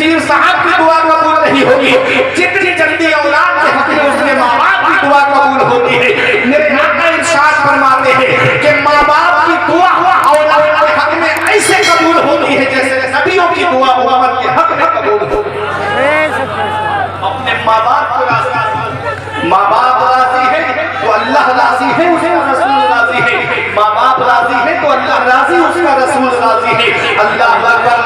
पीर साहब की दुआ कबूल नहीं होगी, जितनी जल्दी औलाद के हक में उसके माँ बाप की दुआ कबूल होती है। मेरे आका इरशाद फरमाते हैं कि माँ बाप की दुआ औलाद के हक में ऐसे कबूल होती है जैसे नबियों की दुआ उम्मत के हक में कबूल होती है। अपने माँ बाप को राजी, माँ बाप राजी है तो अल्लाह राजी है, उसका रसूल राजी है। माँ बाप राजी है तो अल्लाह राजी, उसका रसूल राजी है। अल्लाह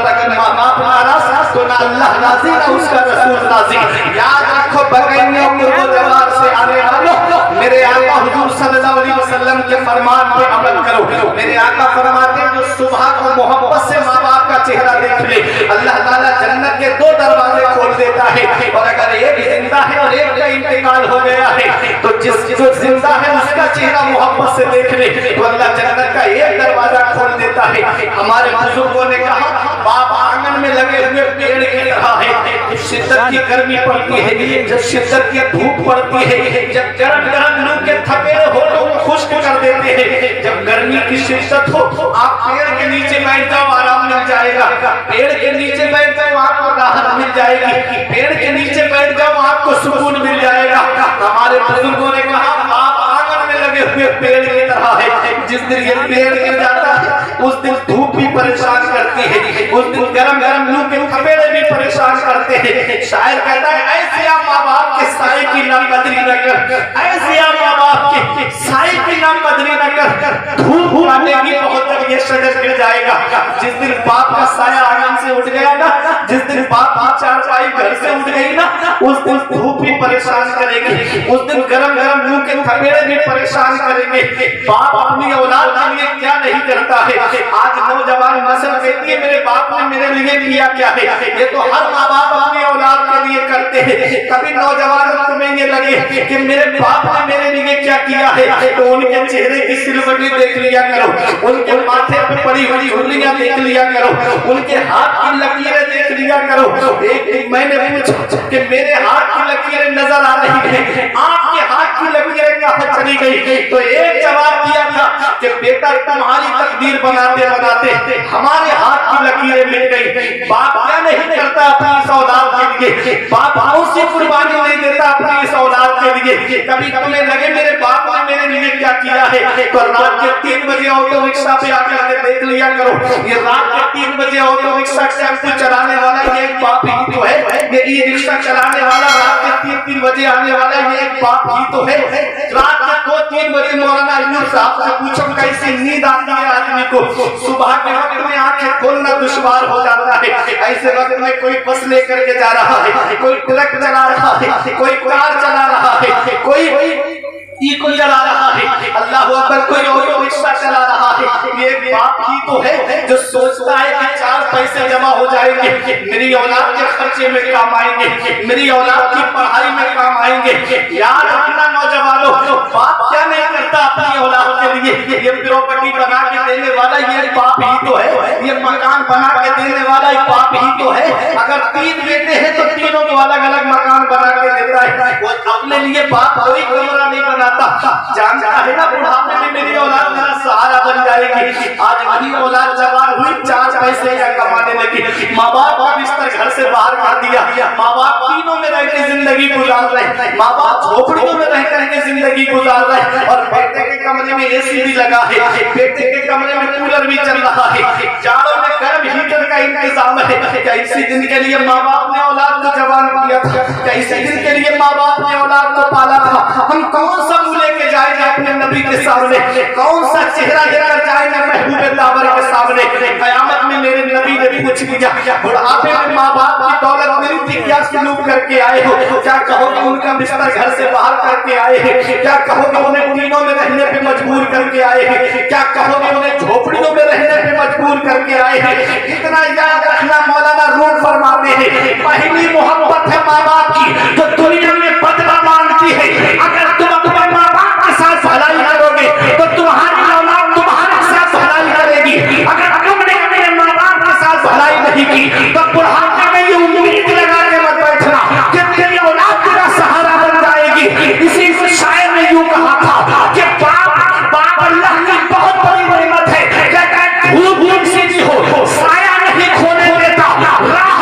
अगर माँ बाप नाराज तो ना अल्लाह राजी ना उसका रसूल राजी। याद रखो बगैनियों को जवार से आने वालों, मेरे आका हुजूर सल्लल्लाहु अलैहि वसल्लम के फरमान पे अमल करो। मेरे आका फरमाते हैं जो सुबह को मोहब्बत से माँ बाप का चेहरा देख ले, अल्लाह ताला जन्नत के 2 दरवाजे खोल देता है। और अगर एक जिंदा है और एक का इंतकाल हो गया है तो जो जिंदा है उसका चेहरा मोहब्बत से देख ले तो अल्लाह जन्नत का एक दरवाजा खोल देता है। हमारे बुजुर्गों ने कहा बाप आंगन में लगे हुए पेड़ की तरह है। जब शिद्दत की गर्मी पड़ती है, जब शिद्दत की धूप पड़ती है, जब गरम गरम लू के थपेड़े होठों को खुश्क कर देते हैं, जब गर्मी की शिद्दत हो आप पेड़ के नीचे बैठ जाओ, आराम मिल जाएगा। पेड़ के नीचे बैठ जाओ, आपको राहत मिल जाएगी। पेड़ के नीचे बैठ जाओ, आपको सुकून मिल जाएगा। हमारे बुजुर्गों ने कहा आप आंगन में लगे हुए पेड़ की तरह है। जिस दिन ये पेड़ गिर जाता है उस दिन धूप भी परेशान करती है, उस दिन गरम गरम लू के थपेड़े भी परेशान करते हैं। शायर कहता है ऐसे आप माँ बाप के साए की नामकदरी न कर, ऐसे आप माँ बाप के साए की नामकदरी न कर, धूप आनेगी बहुत तक ये शजर गिर जाएगा। जिस दिन बाप का साया आंगन से उठ गया ना, जिस दिन बाप की चारपाई घर से उठ गई ना, उस दिन धूप भी परेशान करेगी, उस दिन गरम गरम लू के थपेड़े भी परेशान करेंगे। बाप अपनी औलाद के लिए क्या नहीं करता है। आज नौजवान नस्ल कहती है मेरे बाप ने मेरे लिए किया क्या है। ये तो हर माँ बाप अपनी औलाद के लिए करते हैं। कभी नौजवान तुम्हें ये लगे कि मेरे बाप ने मेरे लिए क्या किया है तो उनके चेहरे की सिलवटी देख लिया करो, उनके माथे पे पड़ी हुई झुर्रियां देख लिया करो, उनके हाथ की लकीरें देख लिया करो। एक दिन मैंने पूछा कि मेरे हाथ की लकीरें नजर आ रही है, आपके हाथ की लकीरें कहाँ चली गई। तो एक जवाब दिया था कि बेटा तुम्हारी तकदीर बनाते बनाते हमारे हाथ की लकीरें मिल गई। बाप क्या नहीं करता अपनी इस औलाद के लिए, बाप कौन सी कुर्बानी नहीं देता अपनी इस औलाद के लिए। कभी तुम्हें लगे मेरे बाप ने मेरे लिए क्या किया है तो रात के 3 बजे ऑटो रिक्शा पे आकर के देख लिया करो। ये रात के 3 बजे ऑटो रिक्शा टेम्पो चलाने वाला ये एक बाप ही तो है। ये ई रिक्शा चलाने वाला रात के 3 बजे आने वाला ये एक बाप ही तो है। रात के 2-3 बजे मौलाना यूनुस साहब से पूछो कैसी नींद आती है आदमी को, सुबह के वक्त में आंखें खोलना दुश्वार हो जाता है। ऐसे वक्त में कोई बस लेकर के जा रहा है, कोई ट्रक चला रहा है, कोई कार चला रहा है, कोई इको चला रहा है, अल्लाह अकबर, कोई ऑटो रिक्शा चला रहा है। ये बाप ही तो है जो सोचता है कि 4 पैसे जमा हो जाएंगे, मेरी औलाद के खर्चे में काम आएंगे, मेरी औलाद की पढ़ाई में काम आएंगे। याद रखना नौजवानों, बाप क्या नहीं करता अपनी औलाद के लिए। ये प्रॉपर्टी बना के देने वाला ये बाप ही तो है, ये मकान बना के देने वाला एक बाप ही तो है। अगर 3 बेटे हैं तो तीनों को अलग अलग मकान बना के देता है। वो अपने लिए बाप कोई कमरा नहीं बनाता, जानता है ना बुढ़ापे में मेरी औलाद मेरा सहारा बन जाएगी। आज वही औलाद जवान हुई, 4 पैसे या कमाने लगी, माँ बाप का बिस्तर घर से बाहर कर दिया, माँ बाप तीनों में रह के जिंदगी गुजार रहे, माँ बाप झोपड़ियों में रह करके जिंदगी गुजार रहे। और बेटे के कमरे में एसी भी लगा है, बेटे के कमरे में कूलर भी चल रहा है, जाड़ों में गर्म हीटर का इंतजाम है। कैसे दिन के लिए माँ बाप ने औलाद को जवान किया था, कैसे दिन के लिए माँ बाप ने औलाद को पाला था। हम कौन सा मुंह लेके जाएंगे अपने नबी के सामने, कौन सा चेहरा लेकर जाएंगे महबूब ताबर के सामने। कयामत में मेरे नबी ने पूछ लिया बुढ़ापे में माँ बाप की दौलत मिली थी, क्या सलूक करके आए हो, क्या कहोगे उनका बिस्तर घर से बाहर करके आए हैं, क्या कहोगे उन्हें टीनों में रहने पे मजबूर करके आए हैं, क्या कहोगे उन्हें झोपड़ियों में रहने पे मजबूर करके आए हैं। इतना याद रखना मौलाना रूम फरमाते हैं पहली मोहब्बत है माँ बाप की जो दुनिया में बदला मांगती है। अगर तुम अपने माँ बाप के साथ भलाई करोगे तो तुम्हारी औलाद तुम्हारे साथ भलाई करेगी। अगर तुमने अपने माँ बाप के साथ भलाई नहीं की तो बुढ़ापे में ये उम्मीद लगा के मत बैठना कि तेरी औलाद तेरा सहारा बन जाएगी। इसी से शायर ने यूं कहा था कि बाप अल्लाह की बहुत बड़ी नेमत है। कहता है धूप सी भी हो साया नहीं खोने देता, राह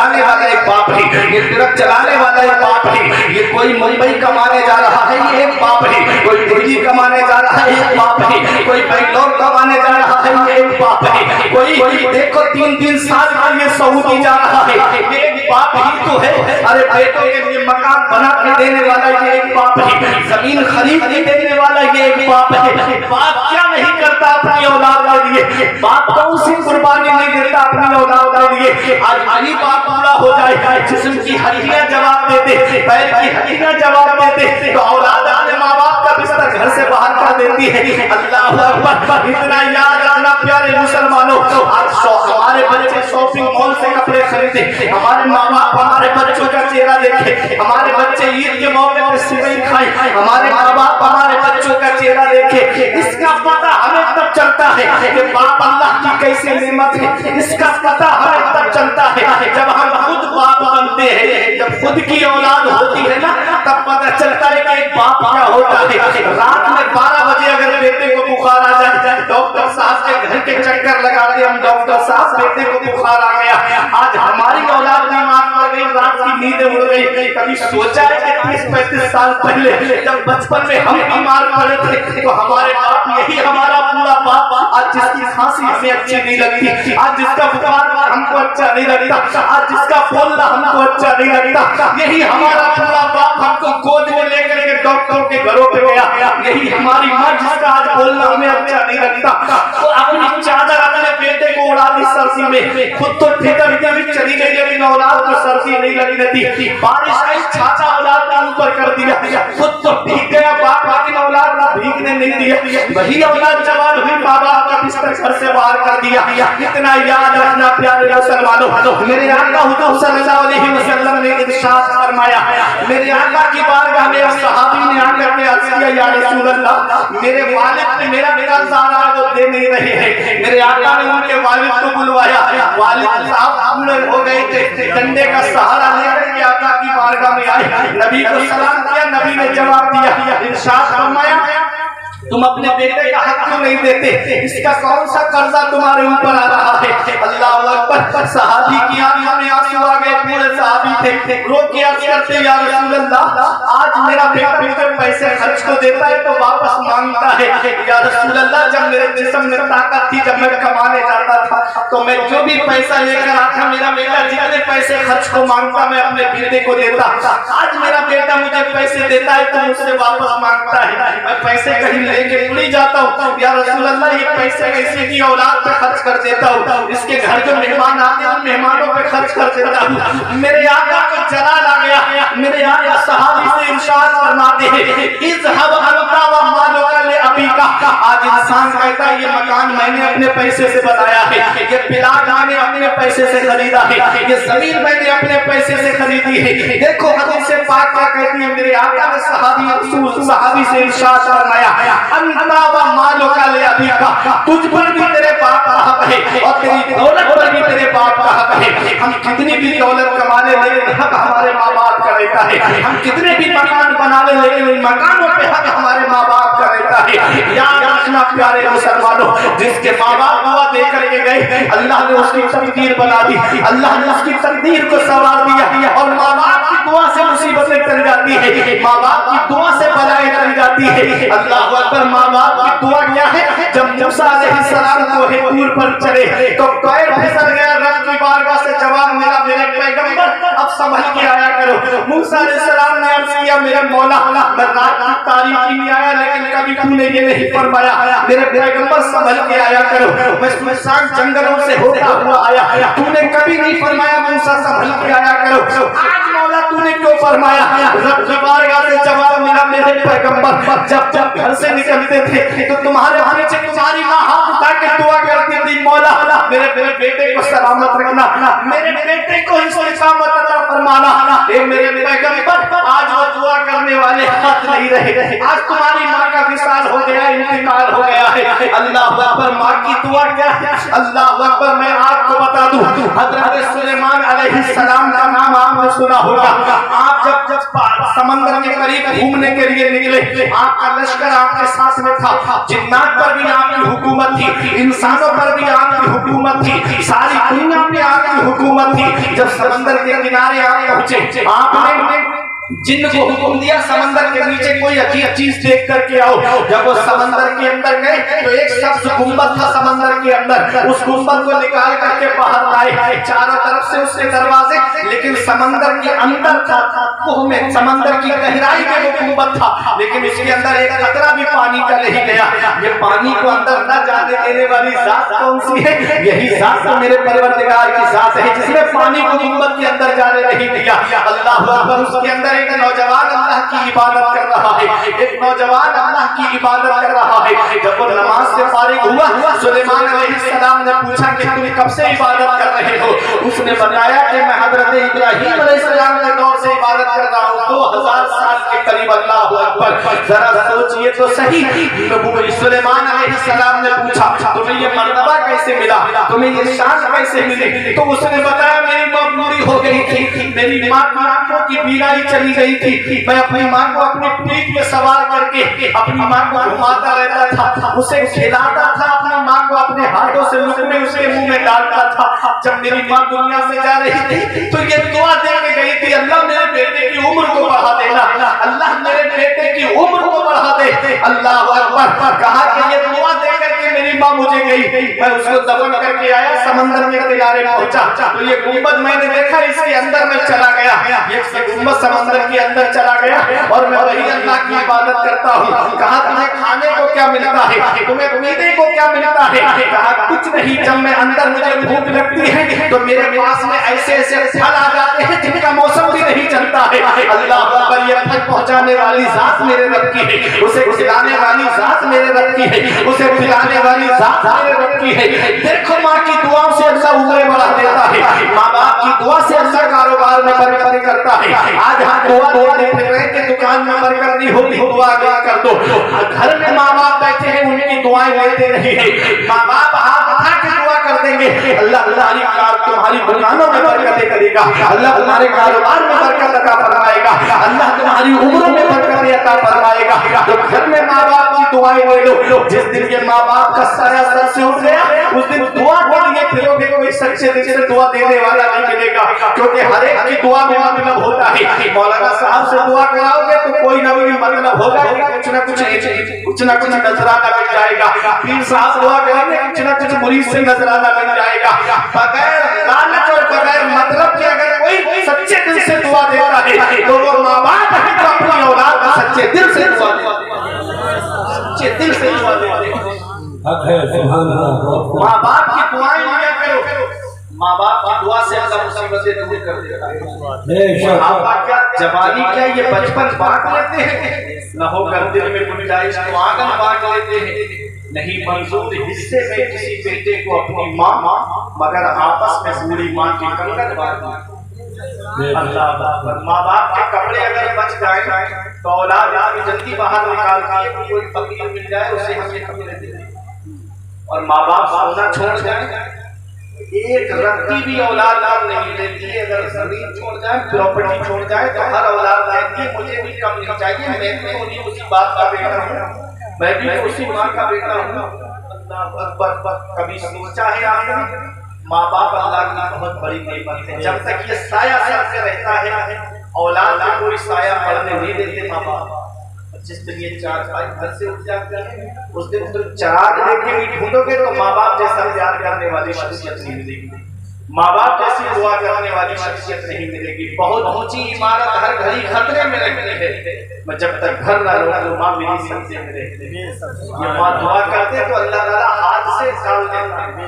चलाने वाला एक बाप है, ये ट्रक चलाने वाला एक बाप है, ये कोई मुंबई कमाने जा रहा है ये एक बाप है, कोई दिल्ली कमाने जा रहा है एक बाप है, कोई बेंगलोर कमाने जा रहा है ये एक बाप है, कोई देखो 3-3 साल के लिए सऊदी जा रहा है ये एक बाप ही तो है। अरे बेटों के लिए मकान बना के देने वाला ये एक बाप है, जमीन खरीद के देने वाला ये एक बाप है। बाप क्या नहीं करता अपनी औलाद के लिए, बाप कौन सी कुर्बानी नहीं देता अपनी औलाद के लिए। आज वही बाप पूरा हो जाए, जिस्म की हड्डियां जवाब देते, पैर की हड्डियां जवाब देते, तो औलाद अपने माँ बाप का बिस्तर घर से बाहर कर देती है। अल्लाह अकबर। इतना याद रखना प्यारे मुसलमानों, आज हमारे बच्चे शॉपिंग मॉल से कपड़े खरीदे, हमारे माँ बाप हमारे बच्चों का चेहरा देखे, हमारे बच्चे ईद के मौके पर सेवई खाएं, हमारे माँ बाप हमारे बच्चों का चेहरा देखे। इसका पता हमें तब चलता है कि बाप अल्लाह की कैसी नेमत है। इसका पता हमें तब चलता है जब हम खुद बाप बनते हैं, जब खुद की औलाद होती है ना, तब पता चलता है कि एक बाप क्या होता है। रात में 12 बजे अगर बेटे को बुखार आ जाए, डॉक्टर साहब के घर के चक्कर लगाते हम, डॉक्टर साहब बेटे को बुखार आ गया। आज हमारी औलाद बीमार पड़ गई, रात की नींद उड़ गई। कभी सोचा है कि 30-35 साल पहले जब बचपन में हम बीमार पड़े थे तो हमारे बाप, यही हमारा पूरा बाप, आज जिसकी खांसी हमें अच्छी नहीं लगती, आज जिसका बुखार हमको अच्छा नहीं लगता, आज जिसका बोलना हमको अच्छा नहीं लगता, यही हमारा पूरा बाप हमको गोद में लेकर के डॉक्टर के घरों पे गया। यही हमारी माँ जिसका आज बोलना हमें अच्छा नहीं लगता, तो अपनी चादर अपने बेटे को उड़ा दी सर्दी में, खुद तो ठेकर भी चली गई, लेकिन औलाद को सर्दी नहीं लगी रहती। बारिश आई, छाता औलाद का ऊपर कर दिया, खुद तो भीग गया बाप, लेकिन औलाद का भीगने नहीं दिया। वही औलाद जवान हुई, माँ बाप का बिस्तर घर से बाहर कर दिया। इतना याद रखना प्यारे मुसलमानों, मेरे आका हुजूर सल्लल्लाहु अलैहि वसल्लम ने इरशाद फरमाया, मेरे आका की बारगाह में एक सहाबी ने आकर के अर्ज किया, या रसूल अल्लाह, मेरे वालिद ने मेरा ज़ारा को दे नहीं रहे हैं। मेरे आका ने उनके वालिद को बुलवाया, वालिद साहब बूढ़े हो गए थे, डंडे का सहारा लेकर के आका की बारगाह में आए, नबी को सलाम किया, नबी ने जवाब दिया, इरशाद फरमाया, तुम अपने बेटे का हक क्यों नहीं देते, इसका कौन सा कर्जा तुम्हारे ऊपर आ रहा है। अल्लाह अकबर। सहाबी की आंखों में आंसू आ गए, पूरे सहाबी थे, रो के अर्ज करते, या रसूल अल्लाह, आज मेरा बेटा मुझे पैसे खर्च को देता है तो वापस मांगता है। या रसूल अल्लाह, जब मेरे जिस्म में ताकत थी, जब मैं कमाने जाता था तो मैं जो भी पैसा लेकर आता, मेरा बेटा जितने पैसे खर्च को मांगता मैं अपने बेटे को देता। आज मेरा बेटा मुझे पैसे देता है तो मुझसे वापस मांगता है, मैं पैसे कहीं लेके भूल जाता हूँ। या रसूल अल्लाह, ये पैसे कैसे की औलाद पे खर्च कर देता हूँ, इसके घर के मेहमान आते हैं, मेहमानों पे खर्च कर देता हूँ। मेरे आका को जलाल आ गया, मेरे आका सहाबी से इरशाद फरमाते हैं, इज़हब अंता व मालुका ले अबीका। आज इंसान कहता है, ये मकान मैंने अपने पैसे से बनाया है, ये प्लाट मैंने अपने पैसे से खरीदा है, ये जमीन मैंने अपने पैसे से खरीदी है। देखो हदीस पाक क्या कहती है, मेरे आका ने सहाबी से इरशाद फरमाया, अंता व मालुका ले अबीका, तुझ पर भी तेरे बाप का हक है और तेरी दौलत पर भी तेरे बाप का हक है। हम कितनी भी दौलत कमा ले, लेकिन हक हमारे माँ बाप का रहता है। हम कितने भी मकान बना ले, लेकिन मकानों पे हक हमारे माँ बाप का रहता है। याद रखना प्यारे मुसलमानों, जिसके माँ बाप दुआ दे करके गए, अल्लाह ने उसकी तकदीर बना दी, अल्लाह ने उसकी तकदीर को संवार दिया। और माँ बाप की दुआ से मुसीबतें टल जाती है, माँ बाप की दुआ से बलाएं टल जाती है। अल्लाह अकबर। माँ बाप की दुआ क्या है, जब मूसा अलैहिस्सलाम को तूर पर चढ़े तो पैर फिसल गया, रब की बारगाह से जवाब मिला, मेरे पैगंबर अब संभल के आया करो। मूसा अलैहिस्सलाम ने अर्ज किया, मेरे मौला, मैं रात की तारीकी में आया, लेकिन कभी तूने ये नहीं फरमाया, मेरे पैगंबर संभल के आया करो। मैं सुनसान जंगलों से होता हुआ आया, तूने कभी नहीं फरमाया मूसा संभल के आया करो। आज मौला तूने क्यों फरमाया, रब की बारगाह से जवाब मिला, मेरे पैगंबर जब जब घर से निकलते थे तो तुम्हारे नीचे तुम्हारी माँ हाथ उठा के दुआ करती थी, मौला मेरे बेटे को सलामत रखना, मेरे बेटे को इस्तिकामत अता फरमाना। ए मेरे पैगंबर, आज वो दुआ करने वाले हाथ नहीं रहे, आज तुम्हारी माँ का विशाल हो गया, इंतकाल हो गया है। अल्लाह अकबर। माँ की दुआ क्या है, अल्लाह अकबर। मैं आपको बता दूं, हजरत सुलेमान अलैहिस्सलाम का नाम आप सुना होगा, आप जब समंदर के करीब घूमने के लिए निकले, आपका लश्कर आपके साथ में था, जिन्नात पर भी आपकी हुकूमत थी, इंसानों पर भी आपकी हुकूमत थी, सारी दुनिया में आपकी हुकूमत थी। जब समंदर के किनारे आप पहुंचे, आपने जिन्न को हुक्म दिया समंदर के नीचे कोई अजीब चीज देख करके आओ। जब वो समंदर के अंदर गए तो एक सब्ज गुंबद था समंदर के अंदर, उस गुंबद को निकाल करके बाहर लाए, चारों तरफ से उसके दरवाजे, लेकिन समंदर के अंदर था, कुह में, समंदर की गहराई में वो गुंबद था, लेकिन उसके अंदर एक कतरा भी पानी का नहीं गया। ये पानी को अंदर न जाने देने वाली जात कौन सी है? यही जात तो मेरे परवरदिगार की जात है, जिसने पानी को गुंबद के अंदर जाने नहीं दिया। अल्लाह अकबर। उसके अंदर एक नौजवान अल्लाह की इबादत कर रहा है, एक नौजवान अल्लाह की इबादत कर रहा है। जब वो नमाज से फारिग हुआ, सुलेमान अलैहिस्सलाम ने पूछा कि तुम कब से इबादत कर रहे हो? उसने बताया कि मैं हजरत इब्राहीम अलैहिस्सलाम के दौर से इबादत कर रहा हूँ, 2000 साल के करीब। अल्लाह अकबर। जरा सोचिए तो सही, सुलेमान अलैहिस्सलाम ने पूछा तुम्हें ये मर्तबा कैसे मिला, तुम्हें ये शान कैसे मिली? तो उसने बताया मेरी माँ बूढ़ी हो गई थी, मेरी माँ की आंखों की बीमारी चली गई थी, मैं अपनी माँ को अपनी पीठ में सवार करके अपनी माँ को घुमाता रहता था, उसे खिलाता था, अपनी माँ को अपने हाथों से लुकमे उसके मुंह में डालता था। जब मेरी माँ दुनिया से जा रही थी तो ये दुआ दे के गई थी, अल्लाह मेरे बेटे की उम्र को बढ़ा देना, अल्लाह मेरे बेटे की उम्र को बढ़ा दे। अल्लाह अकबर। कहा कि ये दुआ दे करके मेरी माँ मुझे गई, मैं उसको दफन करके आया, समंदर के किनारे पहुंचा तो ये गुंबद मैंने देखा, इसके अंदर मैं चला गया, ये गुंबद समंदर के अंदर चला गया और मैं वही अल्लाह की इबादत करता हूँ। कहा तुम्हें खाने को क्या मिलता है, तुम्हें पीने को क्या मिलता है? कहा कुछ नहीं, जब मैं अंदर मुझे भूख लगती है तो मेरे पास में ऐसे ऐसे फल आ जाते हैं जिनका मौसम भी नहीं चलता है। अल्लाह अकबर। ये फल पहुंचाने वाली जात मेरे रब की है, उसे खिलाने वाली जात मेरे रब की है, उसे खिलाने वाली जात मेरे रब की है। देखो माँ की दुआओं से अल्लाह उम्रें बढ़ा देता है, माँ बाप की दुआ से अल्लाह कारोबार में बरकत करता है। आज हम दुआ देते रहे कि दुकान में बरकत नहीं होती, दुआ कर दो। घर में माँ बाप बैठे हैं, उनकी दुआएं लेते रही है, माँ बाप हाथ उठा के दुआ कर देंगे, अल्लाह तुम्हारी दुकानों में बरकत करेगा, अल्लाह तुम्हारे कारोबार में बरकत अता फरमाएगा, अल्लाह तुम्हारी उम्रों में बरकत अता फरमाएगा। तो घर में माँ बाप की दुआएं ले लो। जिस दिन के माँ बाप का साया सर से उठ गया, उस दिन दुआ के लिए फिरोगे, कोई सच्चे दिल से दुआ देने वाला नहीं मिलेगा, क्योंकि हर एक की दुआ में मतलब होता है। मौलाना साहब से दुआ कराओगे तो कोई ना कोई मतलब होगा कि कुछ ना कुछ नजराना मिल जाएगा। पीर साहब दुआ करेंगे, कुछ ना कुछ मुरीद से नजराना मिल जाएगा। बगैर लालच और बगैर मतलब के अगर कोई सच्चे दिल से दुआ देता है तो वो माँ बाप है जो अपनी औलाद को सच्चे दिल से दुआ देते हैं, सच्चे दिल से दुआ देते हैं। माँ बाप की दुआएं लिया करो, माँ बाप की दुआ से अल्लाह मुसीबतें दूर कर देता है। आपका क्या जवानी, क्या ये बचपन बांट लेते हैं, न होकर दिल में गुंजाइश तो आंगन बांट लेते हैं। नहीं मंजूर हिस्से में किसी बेटे को अपनी माँ, मगर आपस में बूढ़ी माँ की कंगन बांट। अल्लाह। माँ बाप के कपड़े अगर बच जाए तो औलाद आगे जल्दी बाहर निकालती है, कोई फकीर मिल जाए उसे हम ये कपड़े दें। और माँ बाप सोना छोड़ जाए, एक रत्ती भी औलाद नहीं देती है। अगर जमीन छोड़ जाए, प्रॉपर्टी छोड़ जाए तो हर औलाद कहती है मुझे भी कम नहीं चाहिए, मैं भी उसी बाप का बेटा हूँ, मैं भी उसी माँ का बेटा हूँ। अल्लाह अकबर। कभी सोचा है आपने, माँ बाप अल्लाह की बहुत बड़ी नेमत है। जब तक ये साया सर से रहता है, औलाद को कोई साया पड़ने नहीं देते माँ बाप। जिस दिन ये चार भाई घर से उठ जाते हैं, उस दिन तुम चिराग लेके भी ढूंढोगे तो माँ बाप जैसा प्यार करने वाली शख्सियत नहीं मिलेगी, माँ बाप जैसी दुआ करने वाली शख्सियत नहीं मिलेगी। बहुत ऊंची इमारत हर घड़ी खतरे में रहती है, मैं जब तक घर ना लौटा तो माँ मेरी सब्जे में रहती है। ये माँ दुआ करते तो अल्लाह ताला हाथ से डाल देता है।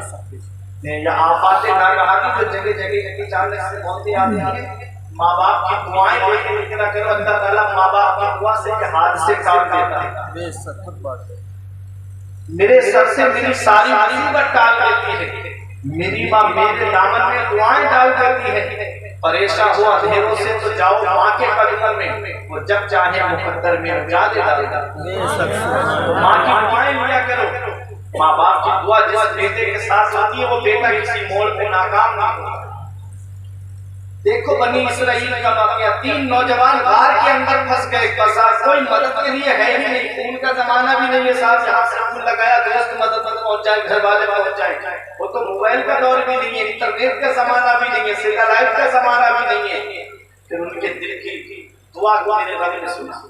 या आफाते नागहानी जो जगह जगह चालने से मौतें आती हैं, माँ बाप की दुआएं लेके ना करो, अल्लाह ताला माँ बाप की दुआ से हाथ से काट देता है। मेरे सर से मेरी सारी मुसीबत टाल देती है, मेरी माँ मेरे दामन में दुआएं डाल देती है। परेशान हो अंधेरों से तो जाओ माँ के कदम में, वो जब चाहे मुकद्दर में उजा देता। माँ की दुआएं लिया करो। माँ बाप की दुआ जिस बेटे के साथ होती है, वो बेटा किसी मोड़ पे नाकाम ना हो। دیکھو بنی اسرائیل کا واقعہ، 3 نوجوان غار کے اندر پھنس گئے، کوئی مدد کے لیے ہے ہی نہیں، فون کا زمانہ بھی نہیں ہے صاحب جہاں سے فون لگایا دوست مدد پہنچ جائے، گھر والے پہنچ جائے، وہ تو موبائل کا دور بھی نہیں ہے، انٹرنیٹ کا زمانہ بھی نہیں ہے، سیٹلائٹ کا زمانہ بھی نہیں ہے۔ پھر ان کے دل کی دعا کو میرے رب نے سنا،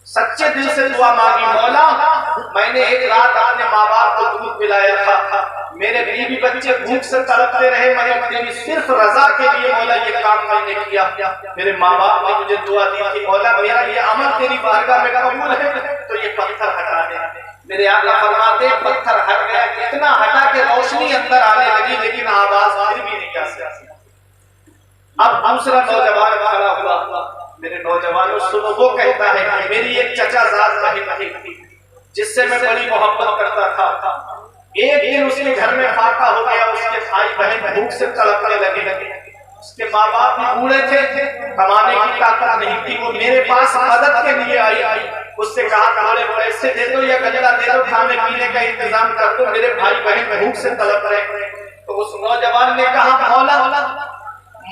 سچے دل سے دعا مانگی، مولا میں نے ایک رات اپنے ماں باپ کو دودھ پلایا تھا، میرے بیوی بچے بھوک سے تڑپتے رہے، میں اپنی صرف رضا کے لیے مولا یہ کام میں نے کیا، میرے ماں باپ نے مجھے دعا دی کہ مولا میرا یہ عمل تیری بارگاہ میں قبول ہے تو یہ پتھر ہٹا دے۔ میرے آقا فرماتے پتھر ہٹ گیا، اتنا ہٹا کہ روشنی اندر آنے لگی لیکن آواز پھر بھی نہیں آ سکی۔ اب دوسرا نوجوان کھڑا ہوا، میرے نوجوانوں سنو، وہ کہتا ہے کہ میری ایک چچا زاد بہن تھی جس سے میں بڑی محبت کرتا تھا، ایک دن اس کے گھر میں فاقہ ہو گیا، اس کے بھائی بہن بھوک سے تڑپنے لگے، اس کے ماں باپ بھی بوڑھے تھے، کمانے کی طاقت نہیں تھی، وہ میرے پاس مدد کے لیے آئی، اس سے کہا تھوڑے پیسے دے دو یا گجلا دے دو، کھانے پینے کا انتظام کر دو، میرے بھائی بہن بھوک سے تڑپ رہے۔ تو اس نوجوان نے کہا مولا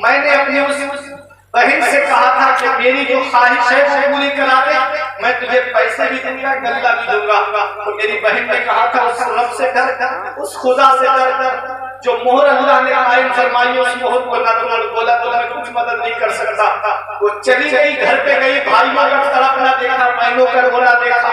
میں نے اپنی اس بہن سے کہا تھا کہ میری جو خواہش ہے وہ پوری کرا دے، میں تجھے پیسے بھی دوں گا گلہ بھی دوں گا۔ تو میری بہن نے کہا تھا اس رب سے ڈر، اس خدا سے ڈر جو مہر اللہ نے قائم فرمائی، اس مہر کو نہ توڑ، بولا تو میں کچھ مدد نہیں کر سکتا۔ وہ چلی گئی، گھر پہ گئی، بھائیوں کا تڑپنا دیکھا، بہنوں کا رونا دیکھا،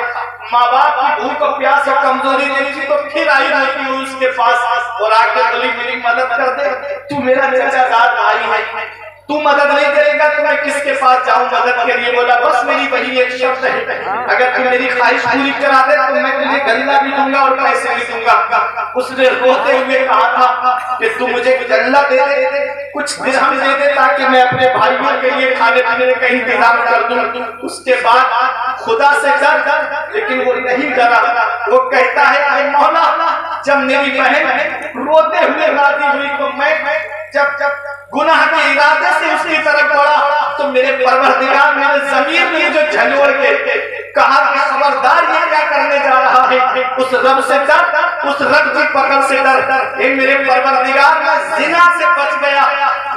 ماں باپ کی بھوک اور پیاس اور کمزوری دیکھی تو پھر آئی روتی اس کے پاس اور آ کے بولی میری مدد کر دے، تو میرا چچا زاد بھائی ہے، تو مدد نہیں کرے گا تو میں کس کے پاس جاؤں مدد کے لیے؟ بولا بس میری وہی ایک شرط ہے، اگر تو میری خواہش پوری کرا دے تو میں تجھے گلہ بھی دوں گا اور پیسے بھی دوں گا۔ اس نے روتے ہوئے کہا تھا کہ تو مجھے گلہ دے دے، کچھ درہم دے دے تاکہ میں اپنے بھائیوں کے لیے کھانے پینے کا انتظام کر دوں۔ اس کے بعد خدا سے ڈر، لیکن وہ نہیں ڈرا، وہ کہتا ہے اے مولا جب میری بہن روتے ہوئے راضی ہوئی تو میں جب گناہ کے ارادے سے اس کی طرف بڑھا تو میرے پروردگار میرے ضمیر میں جو جھنجھوڑ کے کہا کہ خبردار یہ کیا کرنے جا رہا ہے، اس رب سے ڈر، اس رب کی پکڑ سے ڈر۔ اے میرے پروردگار میں زنا سے بچ گیا،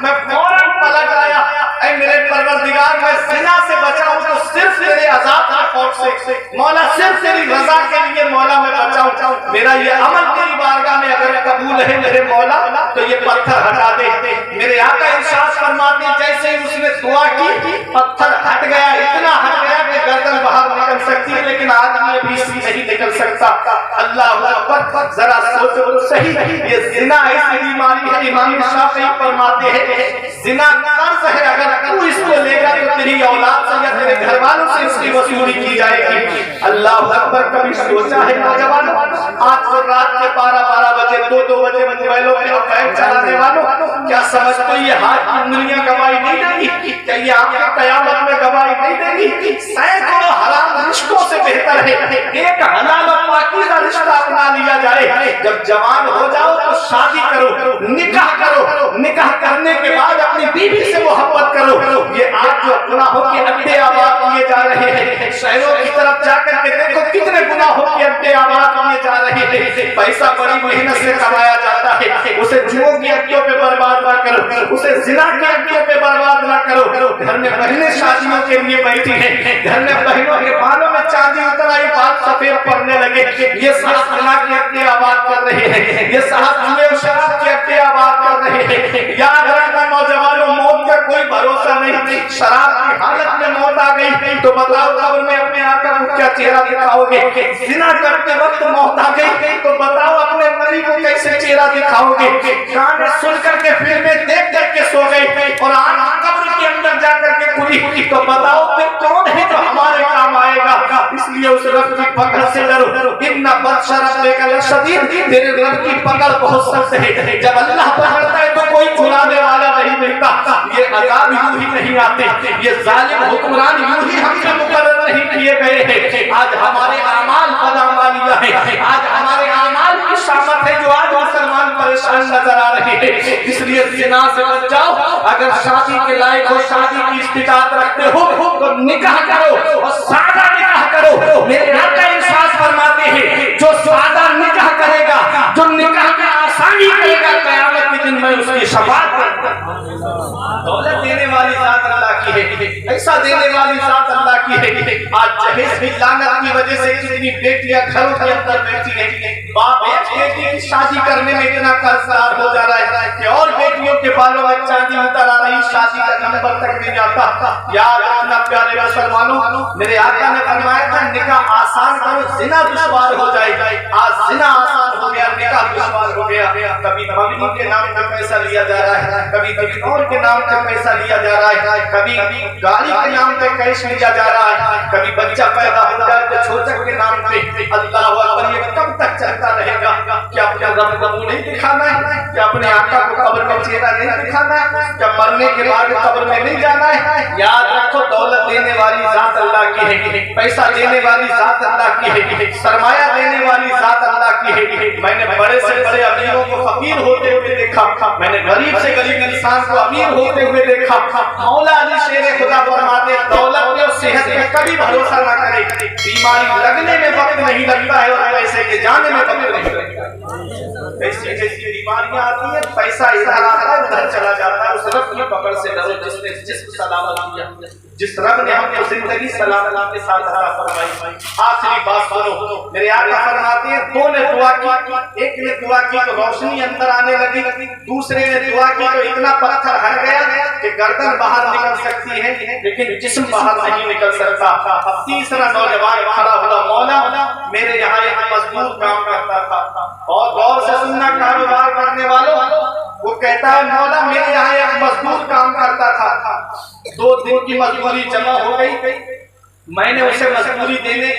میں فوراً پلٹ آیا، اے میرے پروردگار میں زنا سے بچاؤں تو صرف تیرے عذاب کے خوف سے، مولا صرف تیری رضا کے لیے مولا میں بچاؤں، میرا یہ عمل تیری بارگاہ میں اگر قبول ہے میرے مولا تو یہ پتھر ہٹا دے۔ میرے آقا ارشاد فرماتے جیسے ہی اس نے دعا کی پتھر ہٹ گیا، اتنا ہٹ گیا کہ گردن باہر نکل سکتی ہے لیکن آدمی ابھی نہیں نکل سکتا۔ اللہ اکبر، ذرا سوچو تو صحیح، یہ زنا ایسی بیماری ہے، امام شافعی فرماتے ہیں زنا قرض ہے، اگر تو اس کو لے گا تو تیری اولاد سے یا تیرے گھر والوں سے اس کی وصولی کی جائے گی۔ اللہ اکبر، کبھی سوچا ہے نوجوانوں آج اور رات کے 12 بجے 2 بجے موبائلوں پہ اور بینک چلانے والوں کیا سمجھ تو یہ ہاتھ کی انگلیاں گواہی نہیں دیں گی؟ کیا یہ آپ کے قیامت میں گواہی نہیں دیں گی؟ سینکڑوں حرام رشتوں سے بہتر ہے ایک حلال اور پاکیزہ رشتہ اپنا لیا جائے۔ جب جوان ہو جاؤ تو شادی کرو، نکاح کرو، نکاح کرنے کے بعد اپنی بیوی سے محبت کرو۔ یہ آج جو گناہوں کے اڈے آباد کیے جا رہے ہیں، شہروں کی طرف جا کر کے دیکھو کتنے گناہوں کے اڈے آباد کیے جا رہے ہیں۔ پیسہ بڑی محنت سے کمایا جاتا ہے، اسے جوؤں کی اڈیوں پہ برباد نہ کرو، اسے زنا کی اڈیوں پہ برباد نہ کرو۔ گھر میں بہنیں شادیوں کے لیے بیٹھی ہیں، گھر میں بہنوں کے بالوں میں چاندی اتر آئی، بال سفید پڑنے لگے، یہ صاحب زنا کے اڈے آباد کر رہے ہیں، یہ صاحب جوے اور شراب کے اڈے آباد کر رہے ہیں۔ یاد رکھنا نوجوانوں، موت کا کوئی بھروسہ نہیں، شراب کی حالت میں موت آ گئی تو بتاؤ قبر میں اپنے آقا کو کیا چہرہ دکھاؤ گے؟ زنا کرتے وقت موت آ گئی تو بتاؤ اپنے نبی کو کیسے چہرہ دکھاؤ گے؟ گانے سن کر کے فلمیں دیکھ کر کے سو گئی اور آج قبر کے اندر جا کر کے کھلی تو بتاؤ پھر کون ہے جو ہمارے کام آئے گا؟ اس لیے اس رب کی پکڑ سے ڈرو، ان بطش ربک لشدید، تیرے رب کی پکڑ بہت سخت ہے، جب اللہ پکڑتا ہے تو کوئی چھڑانے والا نہیں ملتا۔ یہ عذاب یوں ہی نہیں آتے، یہ ظالم حکمران یوں ہی ہم سے مقرر نہیں کیے گئے ہیں۔ آج ہمارے اعمال بدعمالیہ ہیں، آج ہمارے اعمال کی شامت ہے جو آج مسلمان پریشان نظر آ رہے ہیں۔ اس لیے زنا سے بچ جاؤ، اگر شادی کے لائق ہو، شادی کی استطاعت رکھتے ہو تو نکاح کرو اور سادہ نکاح کرو۔ میرے آقا ارشاد فرماتے ہیں جو سادہ نکاح کرے گا، جو نکاح میں آسانی کرے گا، قیامت کے दिन मैं उसकी शफाअत करूंगा। दौलत देने वाली जात अल्लाह की है, पैसा देने वाली जात अल्लाह की है। आज जहेज की लानत की वजह से कितनी बेटियां घरों के अंदर बैठी हैं, बाप एक बेटी की शादी करने में इतना कर्जदार हो जा रहा है कि और बेटियों के बालों में चांदी उतर आ रही, शादी का नंबर तक नहीं आता। याद रखना प्यारे मुसलमानों, मेरे आका ने फरमाया था निकाह आसान करो, जिना दुश्वार हो जाएगा। आज जिना आसान हो गया, निकाह दुश्वार हो गया। कभी मम्मी के नाम पे पैसा लिया जा रहा है, कभी कभी और के नाम पे पैसा लिया जा रहा है, कभी गाड़ी के नाम पे कैश लिया जा रहा है, कभी बच्चा पैदा हो जाए तो छोटक के नाम पे। अल्लाह अकबर, ये कब तक चलता रहेगा? क्या अपने रब को मुंह नहीं दिखाना है? क्या अपने आका को कब्र में चेहरा नहीं दिखाना है? क्या मरने के बाद कब्र में नहीं जाना है? याद रखो, दौलत देने वाली जात अल्लाह की है, पैसा देने वाली जात अल्लाह की है, सरमाया देने वाली जात अल्लाह की है। मैंने बड़े से बड़े अमीरों को फकीर होते हुए देखा, मैंने गरीब से गरीब इंसान को अमीर होते हुए देखा। मौला अली शेर खुदा फरमाते हैं दौलत में और सेहत में कभी भरोसा ना करे, बीमारी लगने में वक्त नहीं लगता है और पैसे के जाने में वक्त नहीं लगता है। ऐसी जैसी बीमारियां आती हैं, पैसा इधर आता है उधर चला जाता है। उस रब की पकड़ से डरो जिसने जिस्म सलामत किया, जिस रब ने हमको जिंदगी सलामत के साथ अता फरमाई। आखिरी बात सुनो, मेरे आका फरमाते हैं दो ने दुआ की, एक ने दुआ की तो रोशनी अंदर आने लगी, दूसरे ने दुआ की तो इतना पत्थर हट गया कि गर्दन बाहर निकल सकती है लेकिन जिस्म बाहर नहीं निकल सकता। अब तीसरा नौजवान खड़ा हुआ, मौला मेरे यहाँ एक मजदूर काम करता था, और गौर से सुनना कारोबार करने वालों, वो कहता है मौला मेरे यहाँ एक मजदूर काम करता था, 2 दिन की मजदूरी जमा हो गई, मैंने उसे मजदूरी देने